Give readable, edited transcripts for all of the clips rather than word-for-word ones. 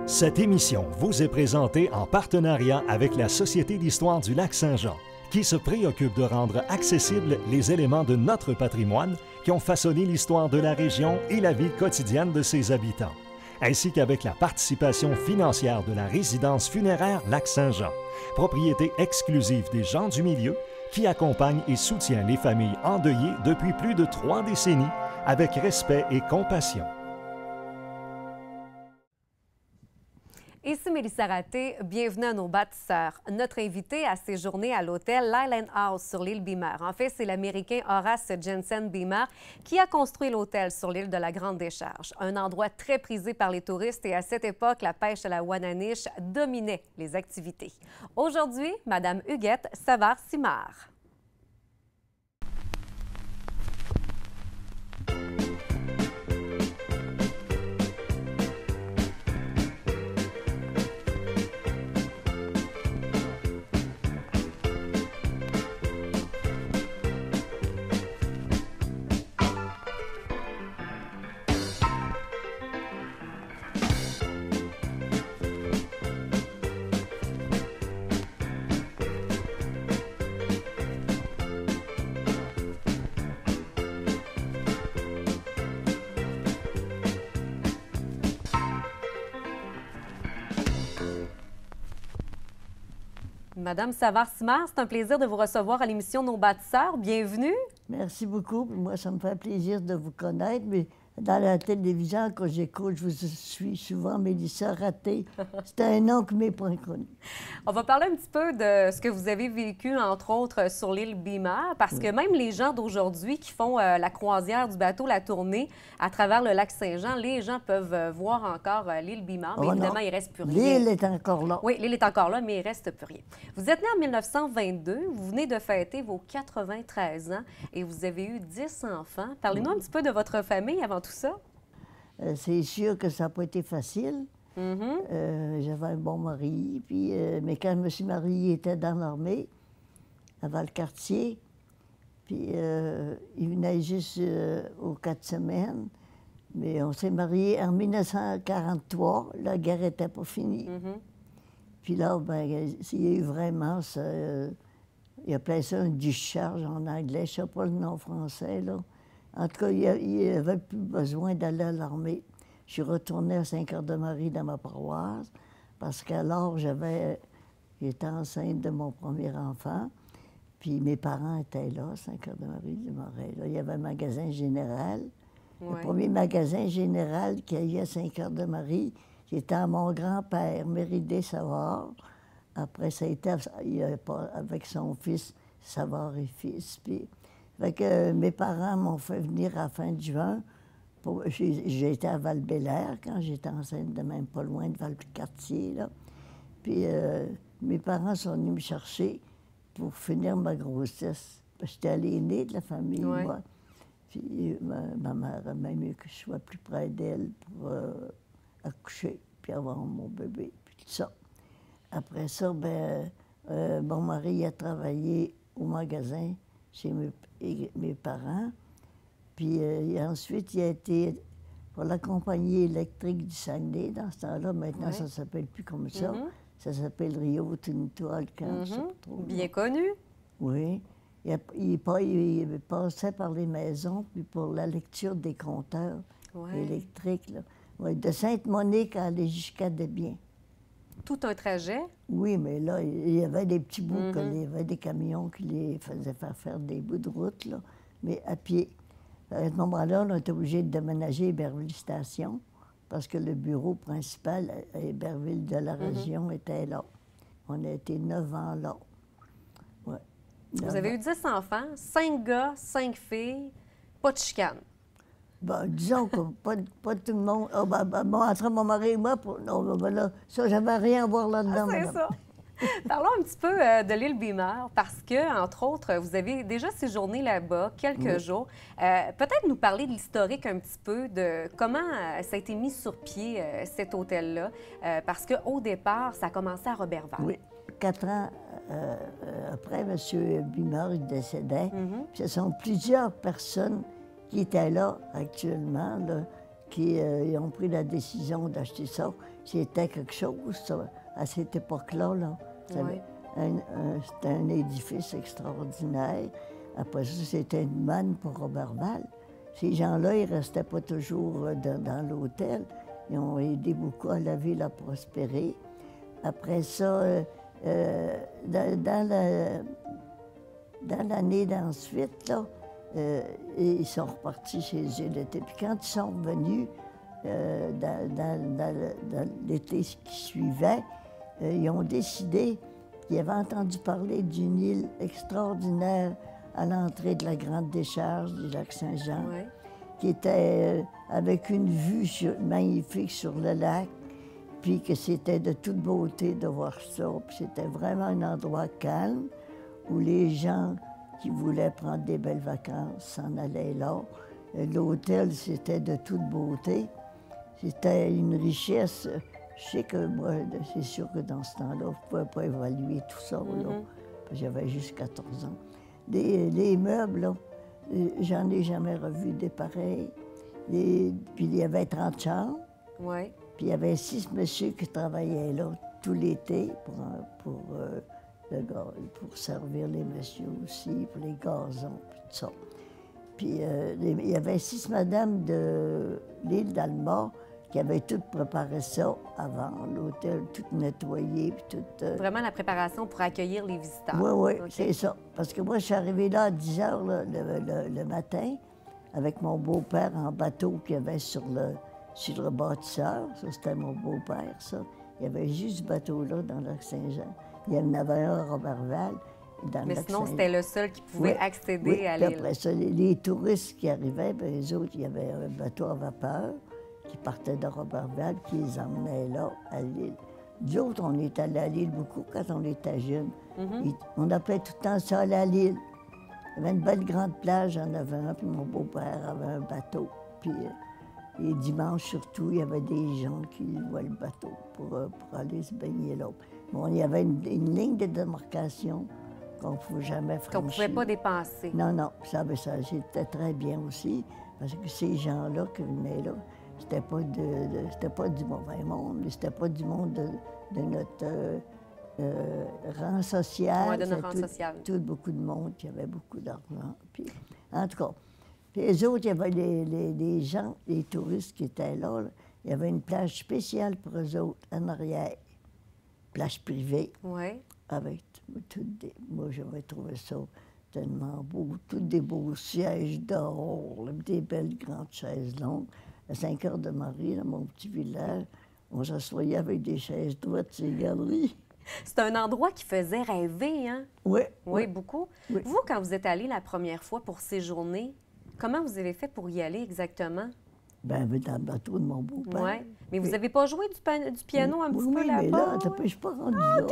Cette émission vous est présentée en partenariat avec la Société d'histoire du Lac-Saint-Jean, qui se préoccupe de rendre accessibles les éléments de notre patrimoine qui ont façonné l'histoire de la région et la vie quotidienne de ses habitants, ainsi qu'avec la participation financière de la résidence funéraire Lac-Saint-Jean, propriété exclusive des gens du milieu, qui accompagne et soutient les familles endeuillées depuis plus de 3 décennies avec respect et compassion. Ici Mélissa Raté, bienvenue à nos bâtisseurs. Notre invité a séjourné à l'hôtel Leyland House sur l'île Beamer. En fait, c'est l'Américain Horace Jensen Beamer qui a construit l'hôtel sur l'île de la Grande Décharge, un endroit très prisé par les touristes et à cette époque, la pêche à la Wananiche dominait les activités. Aujourd'hui, Madame Huguette Savard-Simard. Madame Savard-Simard, c'est un plaisir de vous recevoir à l'émission Nos bâtisseurs. Bienvenue. Merci beaucoup. Moi, ça me fait plaisir de vous connaître, mais dans la télévision, quand j'écoute, je vous suis souvent Mélissa Raté. C'est un nom qui m'est pas connu. On va parler un petit peu de ce que vous avez vécu, entre autres, sur l'île Beamer, parce que même les gens d'aujourd'hui qui font la croisière du bateau La Tournée à travers le lac Saint-Jean, les gens peuvent voir encore l'île Beamer, mais évidemment, il ne reste plus rien. L'île est encore là. Oui, l'île est encore là, mais il ne reste plus rien. Vous êtes né en 1922, vous venez de fêter vos 93 ans et vous avez eu 10 enfants. Parlez-nous un petit peu de votre famille avant tout ça. C'est sûr que ça n'a pas été facile. J'avais un bon mari, puis, mais quand je me suis mariée, il était dans l'armée, à Valcartier. Puis il venait juste aux 4 semaines. Mais on s'est mariés en 1943. La guerre n'était pas finie. Puis là, ben, il y a eu vraiment ça. Il appelait ça une discharge en anglais. Je ne sais pas le nom français, là. En tout cas, il n'y avait plus besoin d'aller à l'armée. Je suis retournée à Saint-Cœur-de-Marie dans ma paroisse parce qu'alors, j'étais enceinte de mon premier enfant. Puis mes parents étaient là, à Saint-Cœur-de-Marie, du Marais. Là, il y avait un magasin général. Le premier magasin général qu'il y a à Saint-Cœur-de-Marie, c'était à mon grand-père, Méridée Savard. Après, ça a été avec son fils, Savard et fils. Puis, fait que mes parents m'ont fait venir à la fin de juin. J'ai été à Val-Bélair quand j'étais enceinte de même pas loin de Valcartier, là. Puis mes parents sont venus me chercher pour finir ma grossesse. J'étais l'aînée de la famille, moi. Puis ma mère a même eu que je sois plus près d'elle pour accoucher, puis avoir mon bébé, puis tout ça. Après ça, ben, mon mari a travaillé au magasin chez mes parents. Puis ensuite, il a été pour la compagnie électrique du Saguenay. Dans ce temps-là, maintenant, ça ne s'appelle plus comme ça. Ça s'appelle Rio Tinto Alcan, je sais pas trop. Bien connu. Oui. Il passait par les maisons, puis pour la lecture des compteurs électriques. Là. Ouais, de Sainte-Monique à aller jusqu'à Desbiens. Tout un trajet? Oui, mais là, il y avait des petits bouts, il y avait des camions qui les faisaient faire des bouts de route, là, mais à pied. À ce moment-là, on était obligé de déménager à Iberville Station parce que le bureau principal à Iberville de la région était là. On a été 9 ans là. Ouais. Vous avez eu 10 enfants, 5 gars, 5 filles, pas de chicane. Ben, disons que pas tout le monde. Oh, entre mon mari et moi, non, ben là, ça, j'avais rien à voir là-dedans. C'est ça. Parlons un petit peu de l'île Beamer, parce que, entre autres, vous avez déjà séjourné là-bas quelques jours. Peut-être nous parler de l'historique un petit peu, de comment ça a été mis sur pied, cet hôtel-là, parce qu'au départ, ça a commencé à Roberval. Oui. 4 ans après, M. Beamer décédait. Puis ce sont plusieurs personnes qui étaient là actuellement, là, ils ont pris la décision d'acheter ça. C'était quelque chose, ça, à cette époque-là. Là. Oui. C'était un édifice extraordinaire. Après ça, c'était une manne pour Roberval. Ces gens-là, ils ne restaient pas toujours dans l'hôtel. Ils ont aidé beaucoup à la ville à prospérer. Après ça, dans l'année d'ensuite, là, ils sont repartis chez eux l'été. Puis quand ils sont revenus, dans l'été qui suivait, ils ont décidé qu'ils avaient entendu parler d'une île extraordinaire à l'entrée de la grande décharge du lac Saint-Jean, Oui. qui était avec une vue magnifique sur le lac, puis que c'était de toute beauté de voir ça. Puis c'était vraiment un endroit calme où les gens qui voulaient prendre des belles vacances s'en allaient là. L'hôtel, c'était de toute beauté. C'était une richesse. Je sais que moi, c'est sûr que dans ce temps-là, je ne pouvais pas évaluer tout ça. Là, parce que j'avais juste 14 ans. Les meubles, là, j'en ai jamais revu des pareils. Puis il y avait 30 chambres. Oui. Puis il y avait 6 messieurs qui travaillaient là tout l'été pour servir les messieurs aussi, pour les gazons, puis tout ça. Puis il y avait 6 madames de l'île d'Alma qui avaient tout préparé ça avant, l'hôtel, tout nettoyé, puis tout... Vraiment la préparation pour accueillir les visiteurs. Oui, oui, OK. c'est ça. Parce que moi, je suis arrivée là à 10 heures le matin avec mon beau-père en bateau qu'il y avait sur le bâtisseur. Ça, c'était mon beau-père, ça. Il y avait juste ce bateau-là dans le lac Saint-Jean. Il y en avait un à Roberval, dans le Mais lac sinon, Saint-Jean. c'était le seul qui pouvait Oui, accéder oui. à Puis l'île. après ça, les touristes qui arrivaient, bien, les autres, il y avait un bateau à vapeur qui partait de Roberval, qui les emmenait là, à l'île. Nous autres, on est allés à l'île beaucoup quand on était jeunes. On appelait tout le temps ça à l'île. Il y avait une belle grande plage en avant, puis mon beau-père avait un bateau. Puis les dimanches surtout, il y avait des gens qui louaient le bateau pour aller se baigner là. Bon, il y avait une ligne de démarcation qu'on ne pouvait jamais franchir. Qu'on ne pouvait pas dépasser. Non, non, ça c'était très bien aussi, parce que ces gens-là qui venaient là, c'était pas du mauvais monde, mais c'était pas du monde de notre rang social. Oui, de notre rang social. Beaucoup de monde qui avait beaucoup d'argent. Puis, en tout cas, puis les autres, il y avait les gens, les touristes qui étaient là, il y avait une plage spéciale pour eux autres, en arrière, plage privée. Oui. Avec moi, j'avais trouvé ça tellement beau. Tous des beaux sièges d'or, des belles grandes chaises longues. À Saint-Cœur-de-Marie, dans mon petit village, on s'assoyait avec des chaises droites ces galeries. C'est un endroit qui faisait rêver, hein? Oui. Oui, beaucoup. Oui. Vous, quand vous êtes allé la première fois pour séjourner, comment vous avez fait pour y aller exactement? Bien, dans le bateau de mon beau-père. Oui. Mais vous n'avez pas joué du piano un petit peu Oui, là-bas? mais là, je ne suis pas rendue là.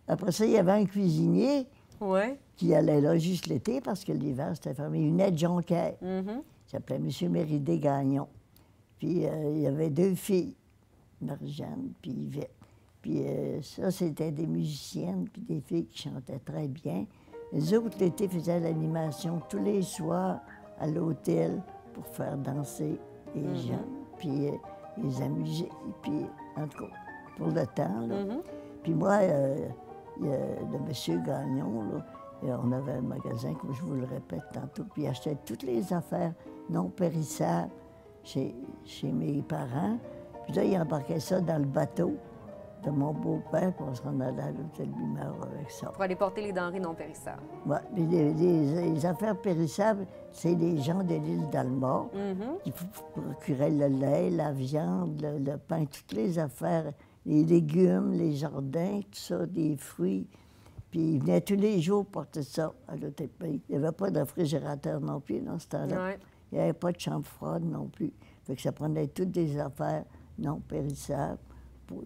Après ça, il y avait un cuisinier Oui. qui allait là juste l'été parce que l'hiver, c'était fermé. Il venait de Jonquière. Mm-hmm. Il s'appelait M. Méridé-Gagnon. Puis il y avait 2 filles, Marie-Jeanne puis Yvette. Puis ça, c'était des musiciennes puis des filles qui chantaient très bien. Les autres, l'été, faisaient l'animation tous les soirs à l'hôtel pour faire danser les gens, puis les amuser. Puis, en tout cas, pour le temps, là. Puis moi, le monsieur Gagnon, là, on avait un magasin, comme je vous le répète tantôt, puis il achetait toutes les affaires non périssables chez mes parents. Puis là, il embarquait ça dans le bateau de mon beau-père, puis on s'en allait à l'hôtel Bimard avec ça. Pour aller porter les denrées non périssables. Ouais, mais les affaires périssables, c'est les gens de l'île d'Alma qui procuraient le lait, la viande, le pain, toutes les affaires, les légumes, les jardins, tout ça, des fruits. Puis ils venaient tous les jours porter ça à l'hôtel Pays. Il n'y avait pas de réfrigérateur non plus dans ce temps-là. Ouais. Il n'y avait pas de chambre froide non plus. Fait que ça prenait toutes des affaires non périssables. Quand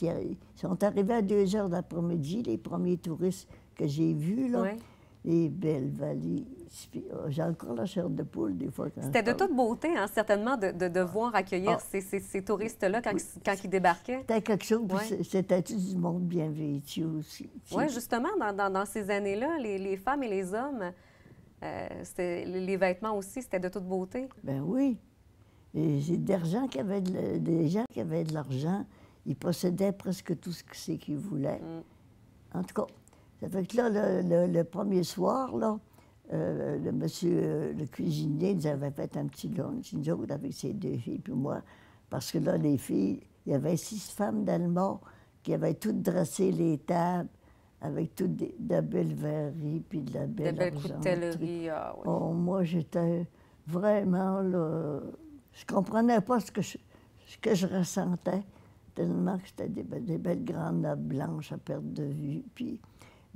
ils sont arrivés à 2 heures d'après-midi, les premiers touristes que j'ai vus, là, Ouais. les belles valises. J'ai encore la chair de poule des fois. C'était de toute beauté, hein, certainement, de voir accueillir ces touristes-là quand ils débarquaient. C'était quelque chose, puis Ouais. c'était tout du monde bien vêtu aussi. Oui, justement, dans ces années-là, les femmes et les hommes Les vêtements aussi, c'était de toute beauté. Ben oui. Et c'est des gens qui avaient de l'argent, ils possédaient presque tout ce qu'ils voulaient. En tout cas, ça fait que là, le premier soir, là, le monsieur, le cuisinier, nous avait fait un petit lunch, nous autres, avec ses 2 filles, puis moi, parce que là, les filles, il y avait 6 femmes d'Allemand qui avaient toutes dressé les tables, avec toutes de belles verreries, puis de la belle coutellerie. Ah, oui. Oh, moi, j'étais vraiment, là, je comprenais pas ce que je ressentais, tellement que c'était des belles grandes nappes blanches à perte de vue, puis...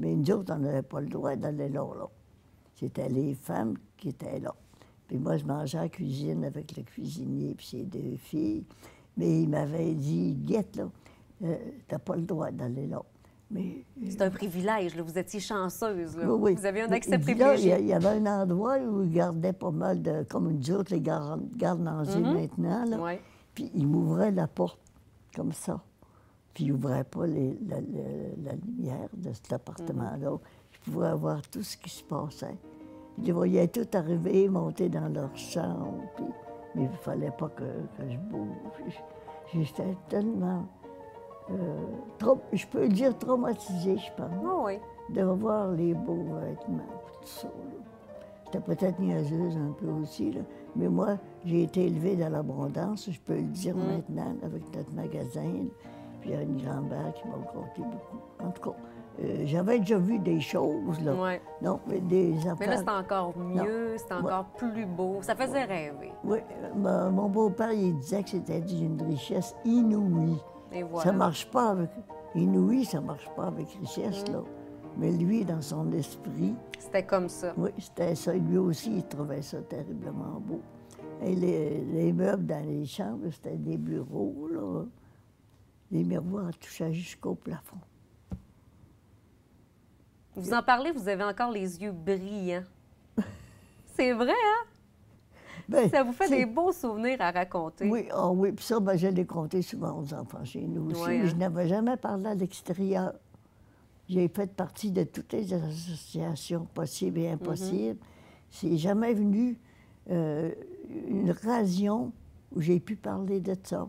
Mais nous autres, on n'avait pas le droit d'aller là. C'était les femmes qui étaient là. Puis moi, je mangeais à la cuisine avec le cuisinier et ses 2 filles. Mais il m'avait dit, Guette, là, t'as pas le droit d'aller là. C'est un privilège, là. Vous étiez chanceuse. Là. Oui. Vous aviez un accès privilégié. privilégié. Il y avait un endroit où ils gardaient pas mal de... Comme nous autres, les gardes-naziers maintenant. Là. Ouais. Puis ils m'ouvraient la porte comme ça. Puis ils n'ouvraient pas la lumière de cet appartement-là. Je pouvais voir tout ce qui se passait. Je les voyais tous arriver, monter dans leur chambre. Puis... Mais il ne fallait pas que je bouge. J'étais tellement... je peux le dire traumatisée, je pense. Oh oui. De voir les beaux vêtements, tout ça. J'étais peut-être niaiseuse un peu aussi, là. Mais moi, j'ai été élevée dans l'abondance, je peux le dire maintenant, avec notre magasin. Puis il y a une grand-mère qui m'a conté beaucoup. En tout cas, j'avais déjà vu des choses, là. Ouais. Non, mais des affaires... Mais là, c'est encore mieux, c'est encore plus beau. Ça faisait rêver. Oui, mon beau-père, il disait que c'était d'une richesse inouïe. Et voilà. Ça marche pas avec... Inouï, ça marche pas avec richesse, là. Mais lui, dans son esprit... C'était comme ça. Oui, c'était ça. Lui aussi, il trouvait ça terriblement beau. Et les meubles dans les chambres, c'était des bureaux, là. Les miroirs touchaient jusqu'au plafond. Vous en parlez, vous avez encore les yeux brillants. C'est vrai, hein? Ben, ça vous fait des beaux souvenirs à raconter. Oui, oh oui, puis ça, ben, je l'ai compté souvent aux enfants chez nous aussi, Oui, mais hein? je n'avais jamais parlé à l'extérieur. J'ai fait partie de toutes les associations possibles et impossibles. C'est jamais venu une occasion où j'ai pu parler de ça.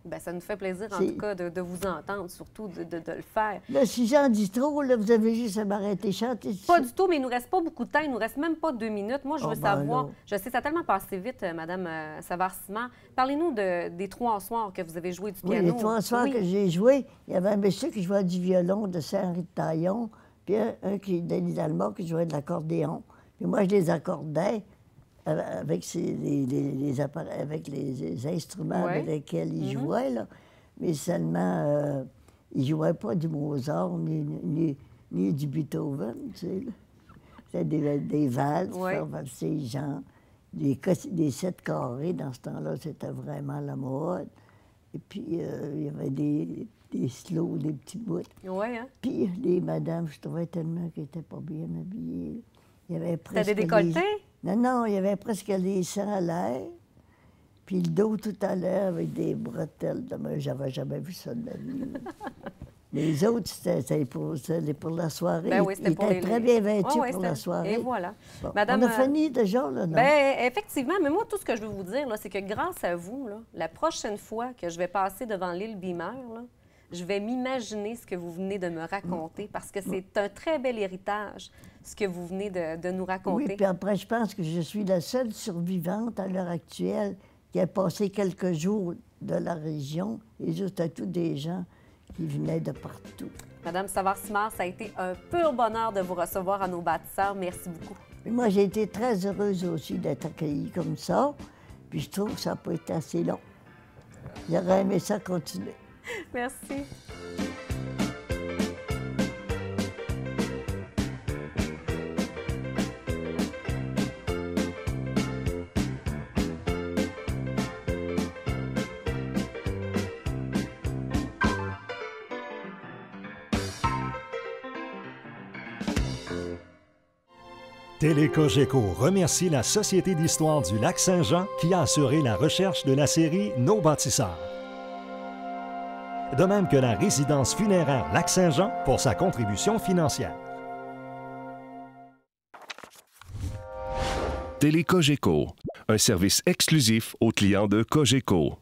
Bien, ça nous fait plaisir, en tout cas, de vous entendre, surtout de le faire. Là, si j'en dis trop, là, vous avez juste à m'arrêter chanter. Pas du tout, mais il nous reste pas beaucoup de temps. Il nous reste même pas 2 minutes. Moi, je veux savoir... Là. Je sais, ça a tellement passé vite, Madame Savard-Simard. Parlez-nous des 3 soirs que vous avez joué du piano. Oui, les 3 soirs que j'ai joué, il y avait un monsieur qui jouait du violon de Saint-Henri-de-Taillon, puis un qui, Denis Dalmont, qui jouait de l'accordéon. Puis moi, je les accordais avec les instruments avec lesquels ils jouaient, là. Mais seulement, ils ne jouaient pas du Mozart ni du Beethoven, tu sais. C'était des valses, faire valser les gens, des 7 carrés. Dans ce temps-là, c'était vraiment la mode. Et puis, il y avait des slows, des petits bouts. Oui, hein? Puis, les madames, je trouvais tellement qu'elles n'étaient pas bien habillées. Il y avait presque... C'était des décolletés? Non, il y avait presque les seins à l'air, puis le dos tout à l'air avec des bretelles. J'avais jamais vu ça de ma vie. Les autres, c'était pour la soirée. Ben oui, ils étaient très bien vêtus pour la soirée. Et voilà. Bon, Madame, on a fini déjà, là, non? Bien, effectivement, mais moi, tout ce que je veux vous dire, c'est que grâce à vous, là, la prochaine fois que je vais passer devant l'île Beamer, là, je vais m'imaginer ce que vous venez de me raconter parce que c'est un très bel héritage, ce que vous venez de nous raconter. Oui, puis après, je pense que je suis la seule survivante à l'heure actuelle qui a passé quelques jours de la région. Et juste à tous des gens qui venaient de partout. Madame Savard-Simard, ça a été un pur bonheur de vous recevoir à nos bâtisseurs. Merci beaucoup. Et moi, j'ai été très heureuse aussi d'être accueillie comme ça. Puis je trouve que ça n'a pas été assez long. J'aurais aimé ça continuer. Merci. Télécogeco remercie la Société d'histoire du Lac-Saint-Jean qui a assuré la recherche de la série Nos bâtisseurs. De même que la résidence funéraire Lac-Saint-Jean pour sa contribution financière. Télé Cogeco, un service exclusif aux clients de Cogeco.